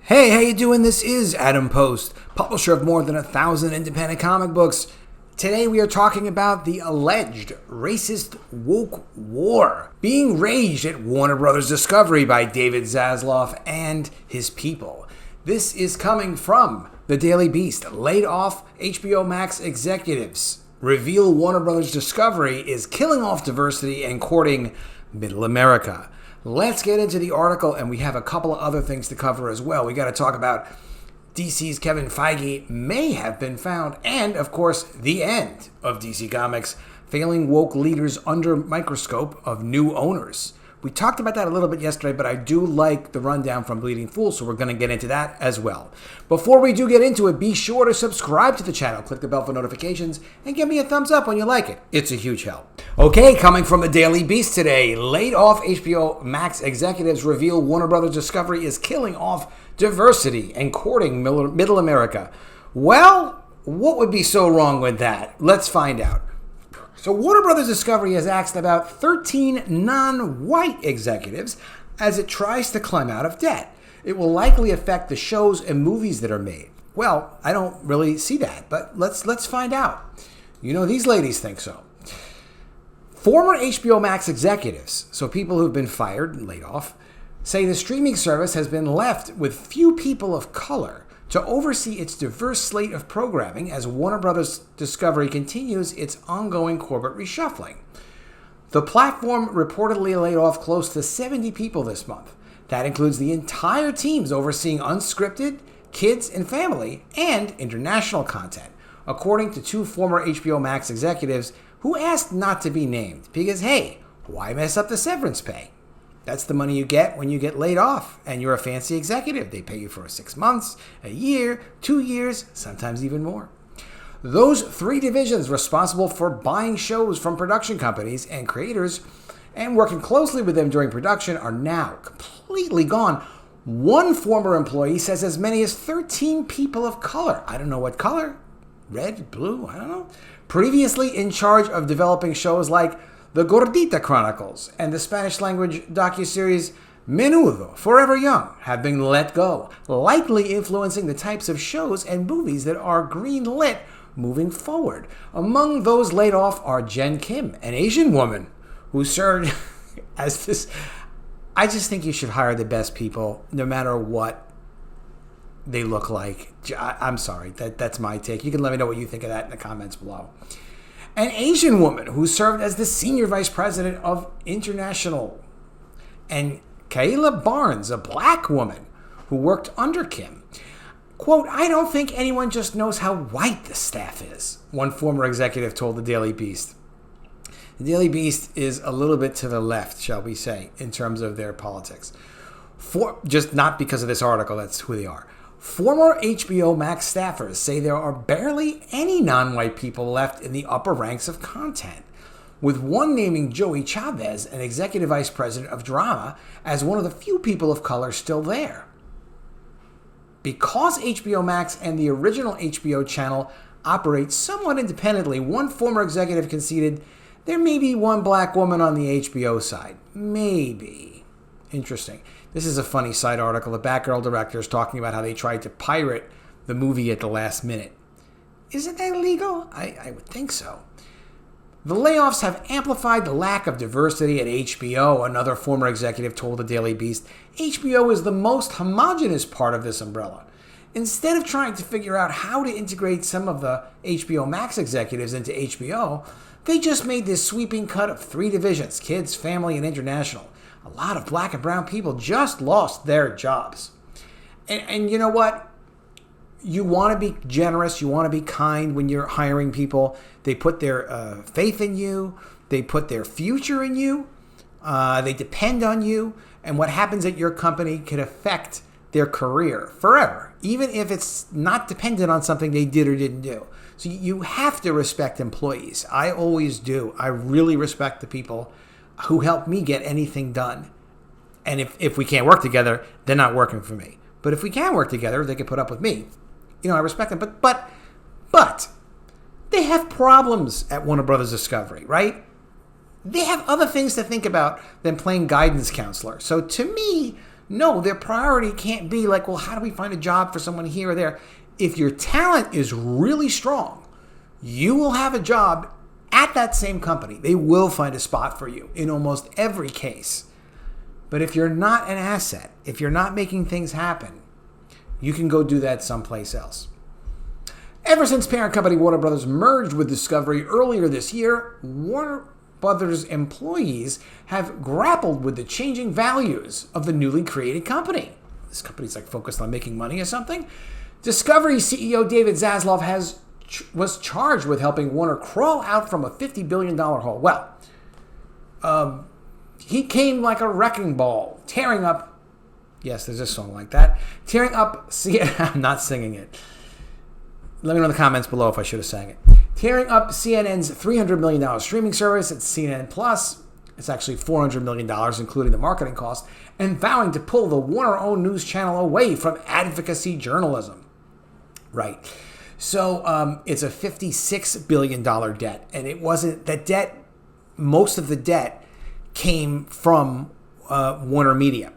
Hey, how you doing? This is Adam Post, publisher of more than 1,000 independent comic books. Today we are talking about the alleged racist woke war being raged at Warner Brothers Discovery by David Zaslav and his people. This is coming from the Daily Beast. Laid off HBO Max executives reveal Warner Brothers Discovery is killing off diversity and courting Middle America. Let's get into the article, and we have a couple of other things to cover as well. We got to talk about DC's Kevin Feige may have been found, and, of course, the end of DC Comics, failing woke leaders under microscope of new owners. We talked about that a little bit yesterday, but I do like the rundown from Bleeding Fool, so we're going to get into that as well. Before we do get into it, be sure to subscribe to the channel, click the bell for notifications, and give me a thumbs up when you like it. It's a huge help. Okay, coming from the Daily Beast today, laid off HBO Max executives reveal Warner Brothers Discovery is killing off diversity and courting Middle America. Well, what would be so wrong with that? Let's find out. So Warner Brothers Discovery has axed about 13 non-white executives as it tries to climb out of debt. It will likely affect the shows and movies that are made. Well, I don't really see that, but let's find out. You know, these ladies think so. Former HBO Max executives, so people who've been fired and laid off, say the streaming service has been left with few people of color to oversee its diverse slate of programming as Warner Brothers Discovery continues its ongoing corporate reshuffling. The platform reportedly laid off close to 70 people this month. That includes the entire teams overseeing unscripted, kids and family, and international content, according to two former HBO Max executives who asked not to be named because, hey, why mess up the severance pay? That's the money you get when you get laid off and you're a fancy executive. They pay you for 6 months, a year, 2 years, sometimes even more. Those three divisions responsible for buying shows from production companies and creators and working closely with them during production are now completely gone. One former employee says as many as 13 people of color. I don't know what color. Red, blue, I don't know. Previously in charge of developing shows like The Gordita Chronicles and the Spanish-language docuseries Menudo, Forever Young, have been let go, likely influencing the types of shows and movies that are green-lit moving forward. Among those laid off are Jen Kim, an Asian woman who served as this. I just think you should hire the best people, no matter what they look like. I'm sorry, that's my take. You can let me know what you think of that in the comments below. An Asian woman who served as the senior vice president of international. And Kayla Barnes, a black woman who worked under Kim. Quote, I don't think anyone just knows how white the staff is, one former executive told the Daily Beast. The Daily Beast is a little bit to the left, shall we say, in terms of their politics. Just not because of this article, that's who they are. Former HBO Max staffers say there are barely any non-white people left in the upper ranks of content, with one naming Joey Chavez, an executive vice president of drama, as one of the few people of color still there. Because HBO Max and the original HBO channel operate somewhat independently, one former executive conceded there may be one black woman on the HBO side. Maybe. Interesting. This is a funny side article. The Batgirl director is talking about how they tried to pirate the movie at the last minute. Isn't that illegal? I would think so. The layoffs have amplified the lack of diversity at HBO, another former executive told the Daily Beast. HBO is the most homogenous part of this umbrella. Instead of trying to figure out how to integrate some of the HBO Max executives into HBO, they just made this sweeping cut of 3 divisions, kids, family, and international. A lot of black and brown people just lost their jobs. And you know what? You want to be generous. You want to be kind when you're hiring people. They put their faith in you. They put their future in you. They depend on you. And what happens at your company could affect their career forever, even if it's not dependent on something they did or didn't do. So you have to respect employees. I always do. I really respect the people who help me get anything done. And if we can't work together, they're not working for me. But if we can work together, they can put up with me. You know, I respect them. But they have problems at Warner Brothers Discovery, right? They have other things to think about than playing guidance counselor. So to me, No, their priority can't be like, well, how do we find a job for someone here or there? If your talent is really strong, you will have a job at that same company. They will find a spot for you in almost every case. But if you're not an asset, if you're not making things happen, you can go do that someplace else. Ever since parent company Warner Brothers merged with Discovery earlier this year, Warner Brothers employees have grappled with the changing values of the newly created company. This company's like focused on making money or something. Discovery CEO David Zaslav was charged with helping Warner crawl out from a $50 billion hole. Well, he came like a wrecking ball, tearing up, yes, there's a song like that, tearing up, I'm not singing it. Let me know in the comments below if I should have sang it. Tearing up CNN's $300 million streaming service at CNN Plus. It's actually $400 million, including the marketing cost, and vowing to pull the Warner-owned news channel away from advocacy journalism. Right. So it's a $56 billion debt, and it wasn't that debt. Most of the debt came from Warner Media.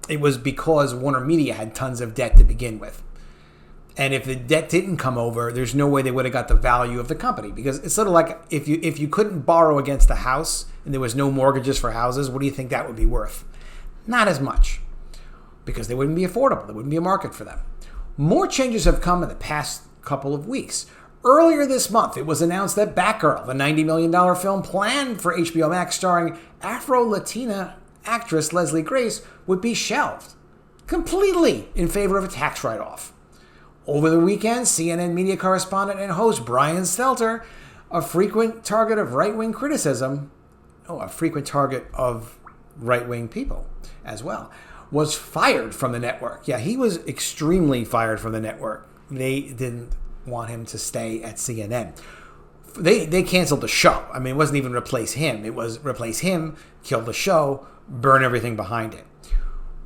It was because Warner Media had tons of debt to begin with. And if the debt didn't come over, there's no way they would have got the value of the company. Because it's sort of like if you couldn't borrow against a house and there was no mortgages for houses, what do you think that would be worth? Not as much. Because they wouldn't be affordable. There wouldn't be a market for them. More changes have come in the past couple of weeks. Earlier this month, it was announced that Batgirl, the $90 million film planned for HBO Max starring Afro-Latina actress Leslie Grace, would be shelved completely in favor of a tax write-off. Over the weekend, CNN media correspondent and host Brian Stelter, a frequent target of right-wing criticism, a frequent target of right-wing people as well, was fired from the network. Yeah, he was extremely fired from the network. They didn't want him to stay at CNN. They canceled the show. I mean, it wasn't even replace him. It was replace him, kill the show, burn everything behind it.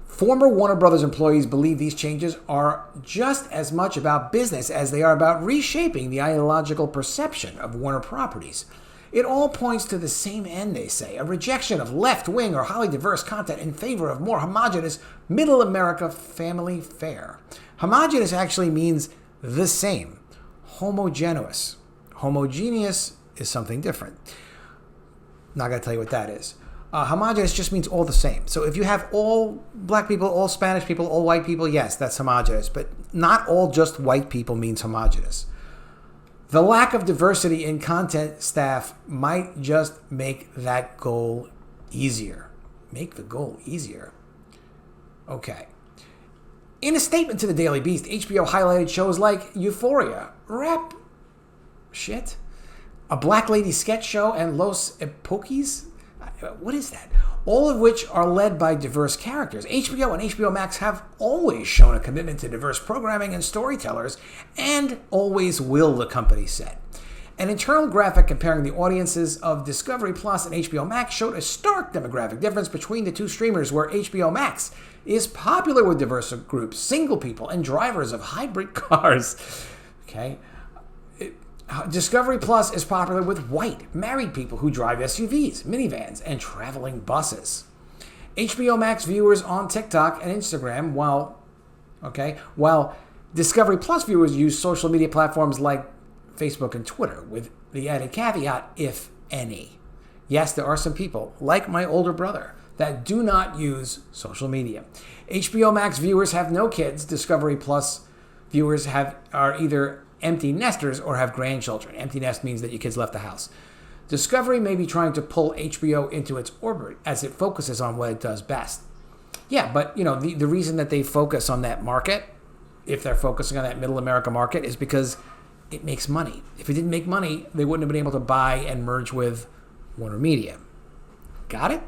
Former Warner Brothers employees believe these changes are just as much about business as they are about reshaping the ideological perception of Warner properties. It all points to the same end, they say, a rejection of left-wing or highly diverse content in favor of more homogenous, middle America family fare. Homogenous actually means the same. Homogeneous. Homogeneous is something different. Not going to tell you what that is. Homogeneous just means all the same. So if you have all black people, all Spanish people, all white people, yes, that's homogeneous. But not all just white people means homogeneous. The lack of diversity in content staff might just make that goal easier. Make the goal easier. Okay. In a statement to the Daily Beast, HBO highlighted shows like Euphoria, Rap Shit, A Black Lady Sketch Show, and Los Epoquis. What is that? All of which are led by diverse characters. HBO and HBO Max have always shown a commitment to diverse programming and storytellers, and always will, the company said. An internal graphic comparing the audiences of Discovery Plus and HBO Max showed a stark demographic difference between the two streamers, where HBO Max is popular with diverse groups, single people, and drivers of hybrid cars. Okay. Discovery Plus is popular with white, married people who drive SUVs, minivans, and traveling buses. HBO Max viewers on TikTok and Instagram, while Discovery Plus viewers use social media platforms like Facebook and Twitter, with the added caveat, if any. Yes, there are some people, like my older brother, that do not use social media. HBO Max viewers have no kids. Discovery Plus viewers are either empty nesters or have grandchildren. Empty nest means that your kids left the house. Discovery may be trying to pull HBO into its orbit as it focuses on what it does best. Yeah, but the reason that they focus on that market, if they're focusing on that middle America market, is because it makes money. If it didn't make money, they wouldn't have been able to buy and merge with Warner Media. Got it?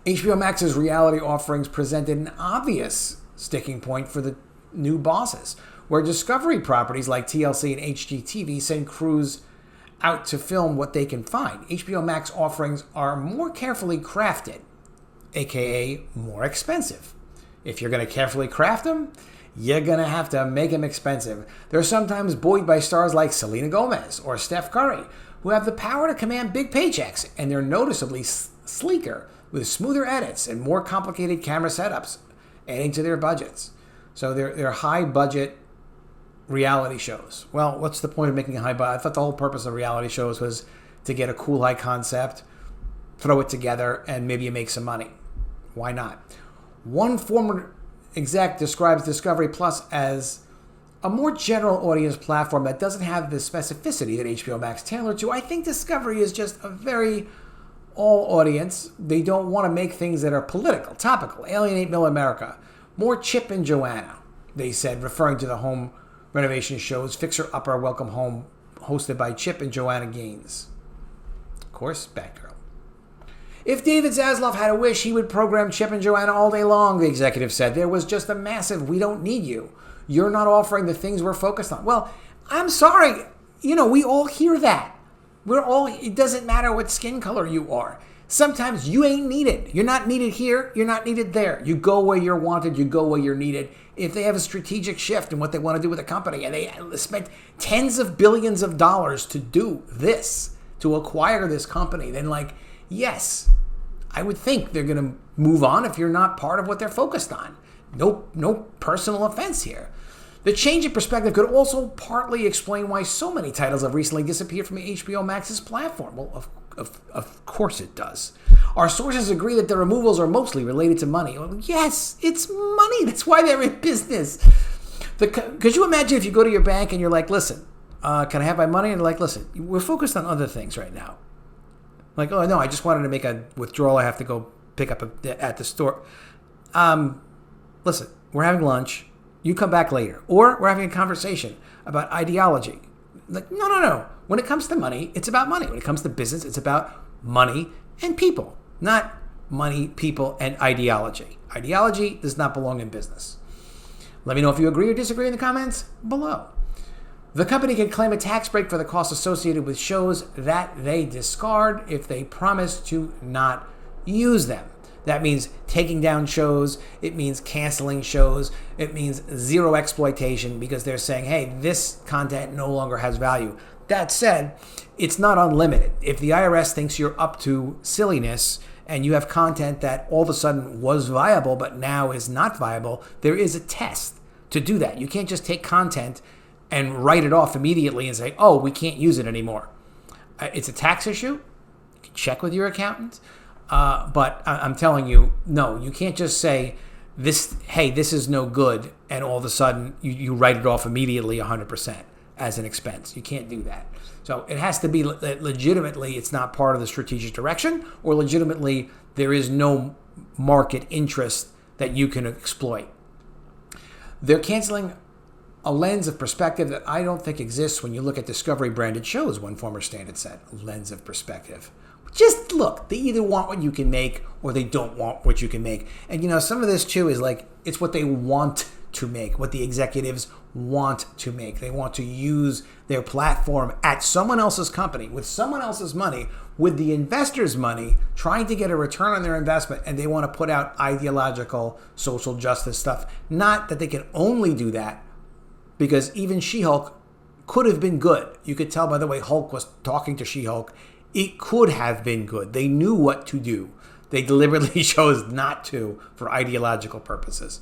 HBO Max's reality offerings presented an obvious sticking point for the new bosses, where Discovery properties like TLC and HGTV send crews out to film what they can find. HBO Max offerings are more carefully crafted, aka more expensive. If you're going to carefully craft them, you're going to have to make them expensive. They're sometimes buoyed by stars like Selena Gomez or Steph Curry, who have the power to command big paychecks, and they're noticeably sleeker with smoother edits and more complicated camera setups, adding to their budgets. So they're high-budget reality shows. Well, what's the point of making a high-budget? I thought the whole purpose of reality shows was to get a cool, high concept, throw it together, and maybe you make some money. Why not? One former exec describes Discovery Plus as a more general audience platform that doesn't have the specificity that HBO Max tailored to. I think Discovery is just a very all audience. They don't want to make things that are political, topical, alienate middle America. More Chip and Joanna, they said, referring to the home renovation shows Fixer Upper, Welcome Home, hosted by Chip and Joanna Gaines. Of course, Batgirl. If David Zaslav had a wish, he would program Chip and Joanna all day long, the executive said. There was just a massive, we don't need you. You're not offering the things we're focused on. Well, I'm sorry. We all hear that. It doesn't matter what skin color you are. Sometimes you ain't needed. You're not needed here. You're not needed there. You go where you're wanted. You go where you're needed. If they have a strategic shift in what they want to do with a company and they spent tens of billions of dollars to do this, to acquire this company, then yes, I would think they're going to move on if you're not part of what they're focused on. No personal offense here. The change in perspective could also partly explain why so many titles have recently disappeared from HBO Max's platform. Well, of course it does. Our sources agree that the removals are mostly related to money. Well, yes, it's money. That's why they're in business. Could you imagine if you go to your bank and you're like, listen, can I have my money? And they're like, listen, we're focused on other things right now. Oh, no, I just wanted to make a withdrawal. I have to go pick up at the store. Listen, we're having lunch. You come back later. Or we're having a conversation about ideology. No. When it comes to money, it's about money. When it comes to business, it's about money and people, not money, people, and ideology. Ideology does not belong in business. Let me know if you agree or disagree in the comments below. The company can claim a tax break for the costs associated with shows that they discard if they promise to not use them. That means taking down shows. It means canceling shows. It means zero exploitation because they're saying, hey, this content no longer has value. That said, it's not unlimited. If the IRS thinks you're up to silliness and you have content that all of a sudden was viable but now is not viable, there is a test to do that. You can't just take content and write it off immediately and say, oh, we can't use it anymore. It's a tax issue. You can check with your accountant. But I'm telling you, no, you can't just say, this is no good, and all of a sudden you write it off immediately 100% as an expense. You can't do that. So it has to be legitimately it's not part of the strategic direction, or legitimately there is no market interest that you can exploit. They're canceling a lens of perspective that I don't think exists when you look at Discovery branded shows, one former standard said. A lens of perspective. Just look, they either want what you can make or they don't want what you can make. And some of this too is it's what they want to make, what the executives want to make. They want to use their platform at someone else's company, with someone else's money, with the investors' money, trying to get a return on their investment, and they want to put out ideological social justice stuff. Not that they can only do that, because even She-Hulk could have been good. You could tell by the way Hulk was talking to She-Hulk. It could have been good. They knew what to do. They deliberately chose not to for ideological purposes.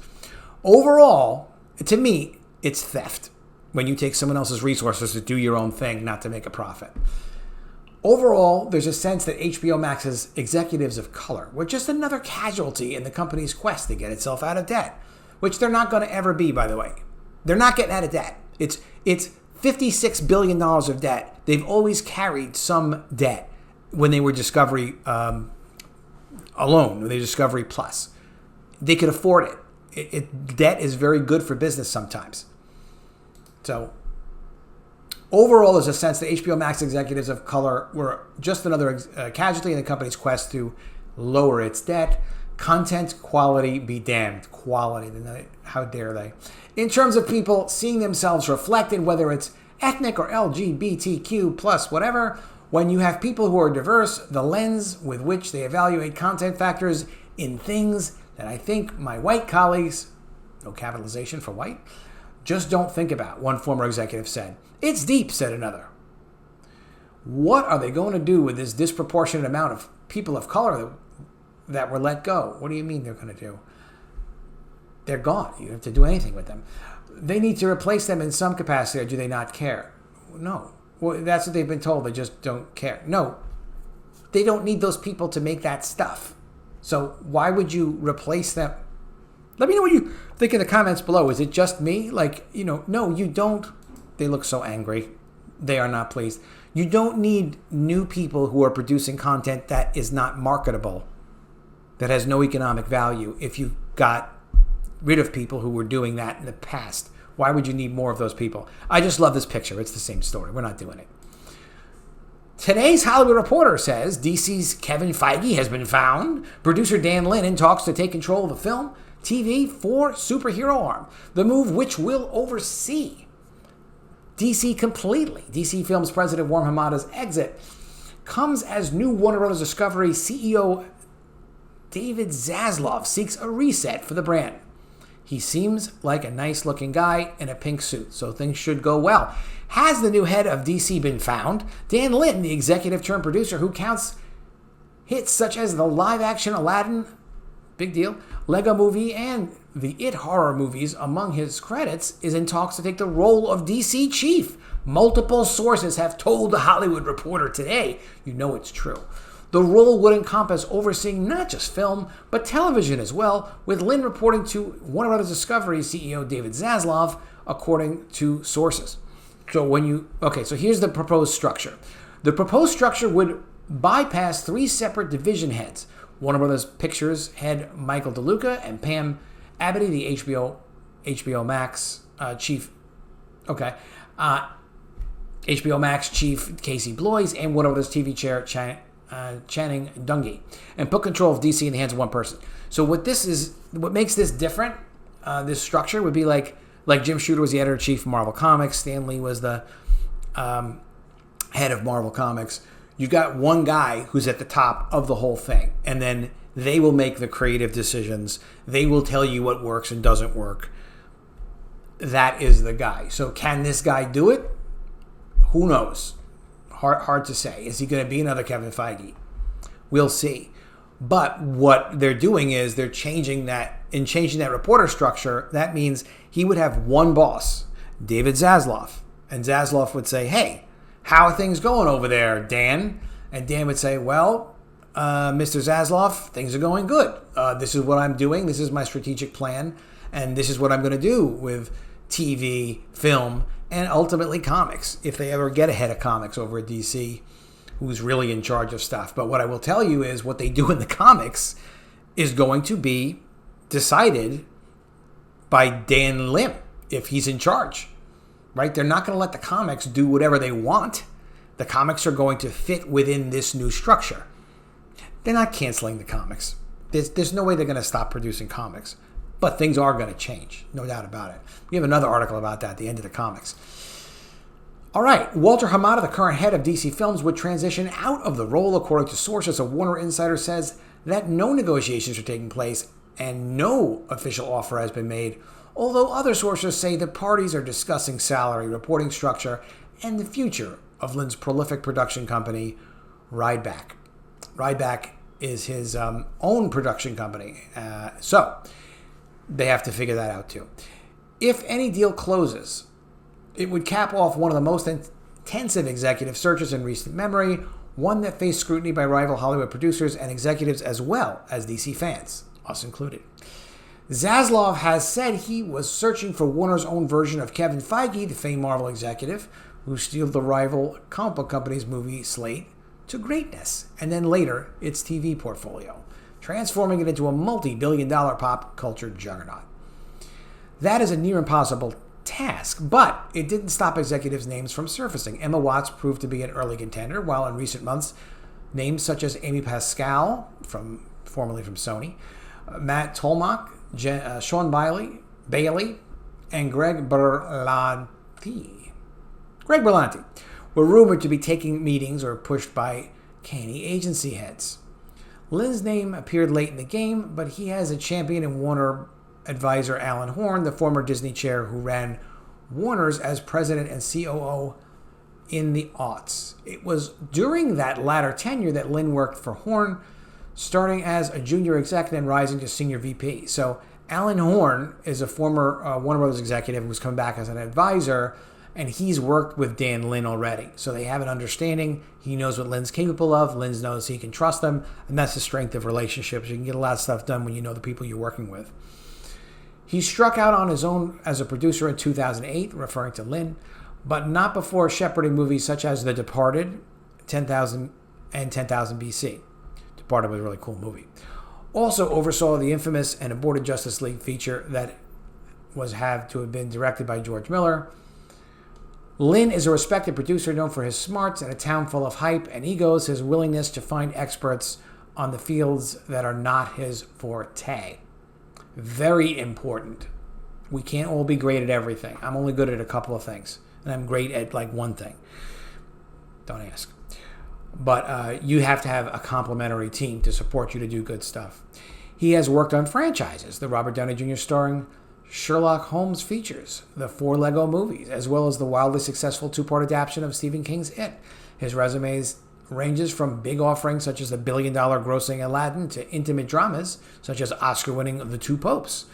Overall, to me, it's theft when you take someone else's resources to do your own thing, not to make a profit. Overall, there's a sense that HBO Max's executives of color were just another casualty in the company's quest to get itself out of debt, which they're not going to ever be, by the way. They're not getting out of debt. It's $56 billion of debt. They've always carried some debt when they were Discovery alone, when they were Discovery Plus. They could afford it. Debt is very good for business sometimes. So overall, there's a sense that HBO Max executives of color were just another casualty in the company's quest to lower its debt. Content quality be damned. Quality, how dare they? In terms of people seeing themselves reflected, whether it's ethnic or LGBTQ plus whatever, when you have people who are diverse, the lens with which they evaluate content factors in things that I think my white colleagues, no capitalization for white, just don't think about, one former executive said. It's deep, said another. What are they going to do with this disproportionate amount of people of color that were let go. What do you mean they're going to do? They're gone. You don't have to do anything with them. They need to replace them in some capacity, or do they not care? No. Well, that's what they've been told. They just don't care. No. They don't need those people to make that stuff. So why would you replace them? Let me know what you think in the comments below. Is it just me? No, you don't. They look so angry. They are not pleased. You don't need new people who are producing content that is not marketable, that has no economic value. If you got rid of people who were doing that in the past, why would you need more of those people? I just love this picture. It's the same story. We're not doing it. Today's Hollywood Reporter says DC's Kevin Feige has been found. Producer Dan Lin in talks to take control of the film, TV for superhero arm. The move which will oversee DC completely. DC Films president Warren Hamada's exit comes as new Warner Bros. Discovery CEO David Zaslav seeks a reset for the brand. He seems like a nice-looking guy in a pink suit, so things should go well. Has the new head of DC been found? Dan Lin, the executive turned producer who counts hits such as the live-action Aladdin, big deal, Lego Movie, and the It horror movies among his credits, is in talks to take the role of DC chief. Multiple sources have told the Hollywood Reporter today. You know it's true. The role would encompass overseeing not just film, but television as well, with Lin reporting to Warner Bros. Discovery CEO David Zaslav, according to sources. So here's the proposed structure. The proposed structure would bypass three separate division heads. Warner Bros. Pictures head Michael DeLuca and Pam Abity, the HBO Max chief. HBO Max chief Casey Bloys, and Warner Bros. TV chair Channing Dungey, and put control of DC in the hands of one person. So what makes this different, this structure would be like Jim Shooter was the editor-in-chief of Marvel Comics, Stan Lee was the head of Marvel Comics. You've got one guy who's at the top of the whole thing, and then they will make the creative decisions. They will tell you what works and doesn't work. That is the guy. So can this guy do it? Who knows? Hard to say. Is he going to be another Kevin Feige? We'll see. But what they're doing is they're changing that. In changing that reporter structure, that means he would have one boss, David Zaslav. And Zaslav would say, hey, how are things going over there, Dan? And Dan would say, well, Mr. Zaslav, things are going good. This is what I'm doing. This is my strategic plan. And this is what I'm going to do with TV, film, and ultimately comics, if they ever get ahead of comics over at DC, who's really in charge of stuff. But what I will tell you is what they do in the comics is going to be decided by Dan Lim, if he's in charge, right? They're not going to let the comics do whatever they want. The comics are going to fit within this new structure. They're not canceling the comics. There's no way they're going to stop producing comics. But things are going to change, no doubt about it. We have another article about that at the end of the comics. All right, Walter Hamada, the current head of DC Films, would transition out of the role, according to sources. A Warner insider says that no negotiations are taking place and no official offer has been made, although other sources say the parties are discussing salary, reporting structure, and the future of Lin's prolific production company, Rideback. Rideback is his own production company. So they have to figure that out too. If any deal closes, it would cap off one of the most intensive executive searches in recent memory, one that faced scrutiny by rival Hollywood producers and executives as well as DC fans, us included. Zaslav has said he was searching for Warner's own version of Kevin Feige, the famed Marvel executive, who steeled the rival comic book company's movie slate to greatness, and then later its TV portfolio, transforming it into a multi-billion-dollar pop culture juggernaut. That is a near impossible task, but it didn't stop executives' names from surfacing. Emma Watts proved to be an early contender, while in recent months, names such as Amy Pascal, formerly from Sony, Matt Tolmach, Sean Bailey, and Greg Berlanti were rumored to be taking meetings or pushed by canny agency heads. Lin's name appeared late in the game, but he has a champion in Warner advisor Alan Horn, the former Disney chair who ran Warner's as president and COO in the aughts. It was during that latter tenure that Lin worked for Horn, starting as a junior exec, then rising to senior VP. So Alan Horn is a former Warner Brothers executive who's come back as an advisor, and he's worked with Dan Lin already. So they have an understanding. He knows what Lin's capable of. Lin knows he can trust them, and that's the strength of relationships. You can get a lot of stuff done when you know the people you're working with. He struck out on his own as a producer in 2008, referring to Lin, but not before shepherding movies such as The Departed, 10,000 and 10,000 BC. Departed was a really cool movie. Also oversaw the infamous and aborted Justice League feature that was have to have been directed by George Miller. Lin is a respected producer known for his smarts in a town full of hype and egos, his willingness to find experts on the fields that are not his forte. Very important. We can't all be great at everything. I'm only good at a couple of things, and I'm great at like one thing. Don't ask. But you have to have a complementary team to support you to do good stuff. He has worked on franchises, the Robert Downey Jr. starring Sherlock Holmes features, the 4 Lego movies, as well as the wildly successful 2-part adaptation of Stephen King's It. His resume ranges from big offerings such as the billion-dollar grossing Aladdin to intimate dramas such as Oscar-winning The Two Popes.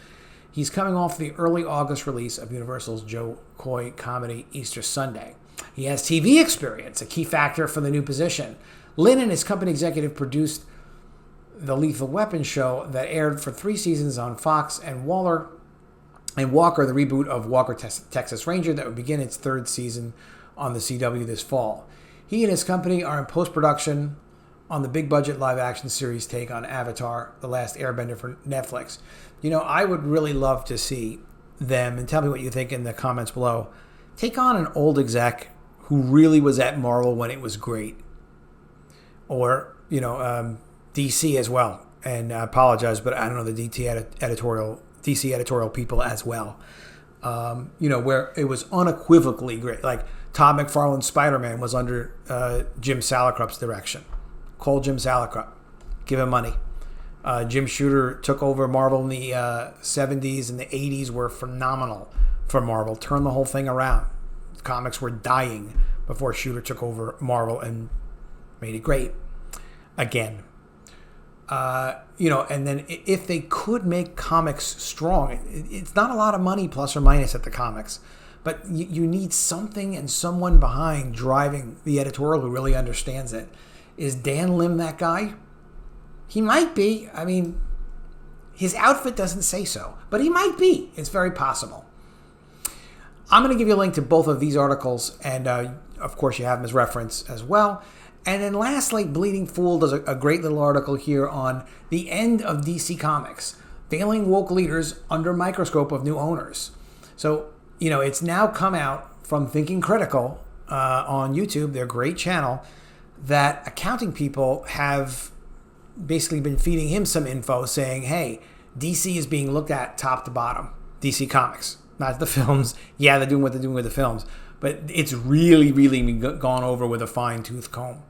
He's coming off the early August release of Universal's Joe Coy comedy Easter Sunday. He has TV experience, a key factor for the new position. Lin and his company executive produced the Lethal Weapon show that aired for 3 seasons on Fox, and Walker, the reboot of Walker, Texas Ranger, that would begin its 3rd season on the CW this fall. He and his company are in post-production on the big-budget live-action series take on Avatar, The Last Airbender for Netflix. You know, I would really love to see them, and tell me what you think in the comments below, take on an old exec who really was at Marvel when it was great. Or, DC as well. And I apologize, but I don't know the DC editorial people as well. Where it was unequivocally great. Like Todd McFarlane's Spider-Man was under Jim Salicrup's direction. Call Jim Salicrup. Give him money. Jim Shooter took over Marvel in the 70s, and the 80s were phenomenal for Marvel. Turned the whole thing around. Comics were dying before Shooter took over Marvel and made it great again. And then if they could make comics strong, it's not a lot of money plus or minus at the comics, but you need something and someone behind driving the editorial who really understands it. Is Dan Lim that guy? He might be. I mean, his outfit doesn't say so, but he might be. It's very possible. I'm going to give you a link to both of these articles, and of course you have them as reference as well. And then lastly, Bleeding Fool does a great little article here on the end of DC Comics, failing woke leaders under microscope of new owners. So, it's now come out from Thinking Critical on YouTube, their great channel, that accounting people have basically been feeding him some info saying, hey, DC is being looked at top to bottom, DC Comics. Not the films. Yeah, they're doing what they're doing with the films. But it's really, really gone over with a fine-tooth comb.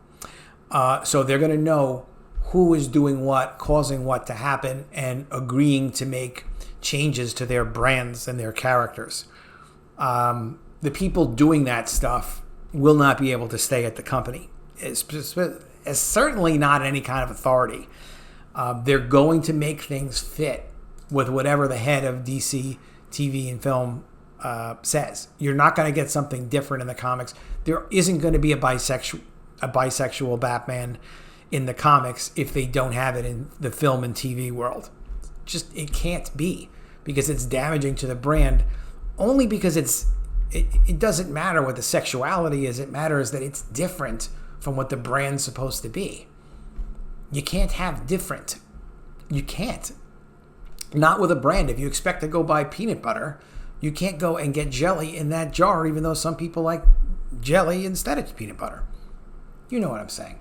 So they're going to know who is doing what, causing what to happen, and agreeing to make changes to their brands and their characters. The people doing that stuff will not be able to stay at the company. It's certainly not any kind of authority. They're going to make things fit with whatever the head of DC TV and film says. You're not going to get something different in the comics. There isn't going to be a bisexual Batman in the comics if they don't have it in the film and TV world. Just, it can't be, because it's damaging to the brand, only because it doesn't matter what the sexuality is. It matters that it's different from what the brand's supposed to be. You can't have different. You can't. Not with a brand. If you expect to go buy peanut butter, you can't go and get jelly in that jar, even though some people like jelly instead of peanut butter. You know what I'm saying.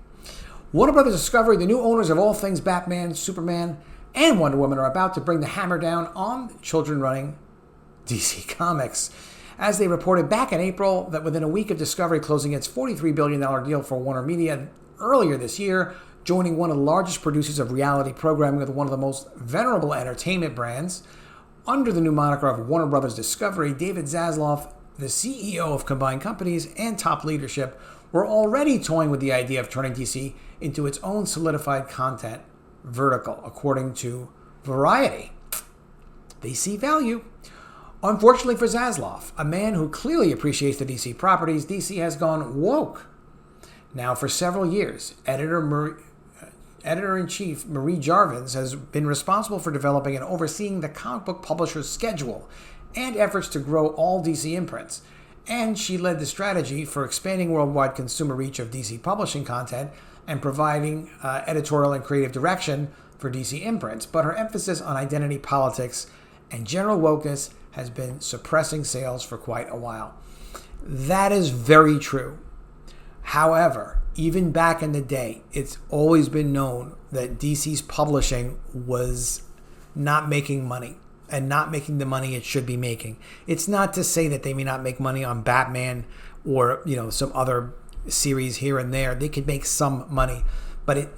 Warner Brothers Discovery, the new owners of all things Batman, Superman, and Wonder Woman, are about to bring the hammer down on children running DC Comics. As they reported back in April that within a week of Discovery closing its $43 billion deal for Warner Media earlier this year, joining one of the largest producers of reality programming with one of the most venerable entertainment brands, under the new moniker of Warner Brothers Discovery, David Zaslav, the CEO of combined companies, and top leadership were already toying with the idea of turning DC into its own solidified content vertical, according to Variety. They see value. Unfortunately for Zaslav, a man who clearly appreciates the DC properties, DC has gone woke. Now, for several years, Editor-in-Chief Marie Jarvins has been responsible for developing and overseeing the comic book publisher's schedule and efforts to grow all DC imprints. And she led the strategy for expanding worldwide consumer reach of DC publishing content and providing editorial and creative direction for DC imprints. But her emphasis on identity politics and general wokeness has been suppressing sales for quite a while. That is very true. However, even back in the day, it's always been known that DC's publishing was not making money and not making the money it should be making. It's not to say that they may not make money on Batman or, some other series here and there. They could make some money, but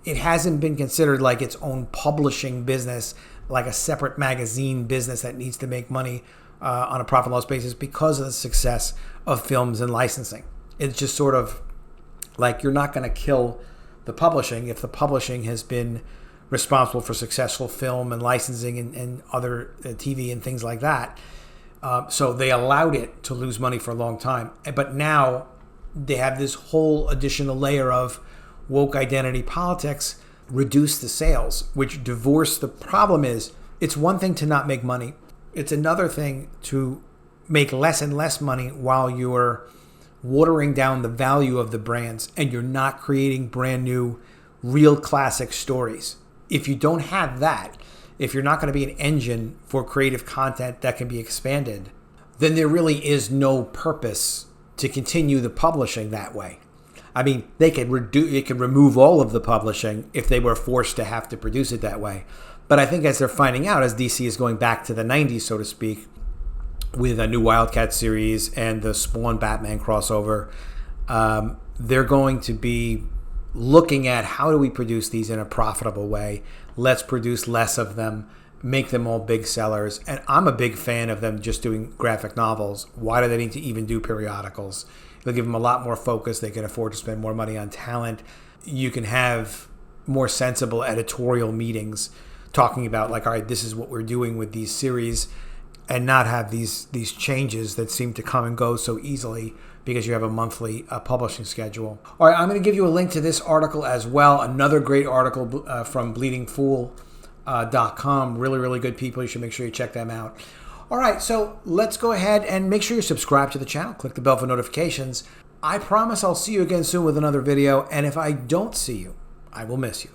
it hasn't been considered like its own publishing business, like a separate magazine business that needs to make money on a profit and loss basis because of the success of films and licensing. It's just sort of like you're not going to kill the publishing if the publishing has been responsible for successful film and licensing and other TV and things like that. So they allowed it to lose money for a long time. But now they have this whole additional layer of woke identity politics, reduce the sales, which divorce the problem is it's one thing to not make money. It's another thing to make less and less money while you're watering down the value of the brands and you're not creating brand new, real classic stories. If you don't have that, if you're not going to be an engine for creative content that can be expanded, then there really is no purpose to continue the publishing that way. I mean, it could remove all of the publishing if they were forced to have to produce it that way. But I think as they're finding out, as DC is going back to the 90s, so to speak, with a new Wildcat series and the Spawn Batman crossover, they're going to be looking at how do we produce these in a profitable way. Let's produce less of them, make them all big sellers. And I'm a big fan of them just doing graphic novels. Why do they need to even do periodicals? It'll give them a lot more focus. They can afford to spend more money on talent. You can have more sensible editorial meetings talking about like, all right, this is what we're doing with these series, and not have these changes that seem to come and go so easily because you have a monthly publishing schedule. All right, I'm going to give you a link to this article as well. Another great article from bleedingfool.com. Really, really good people. You should make sure you check them out. All right, so let's go ahead and make sure you subscribe to the channel. Click the bell for notifications. I promise I'll see you again soon with another video. And if I don't see you, I will miss you.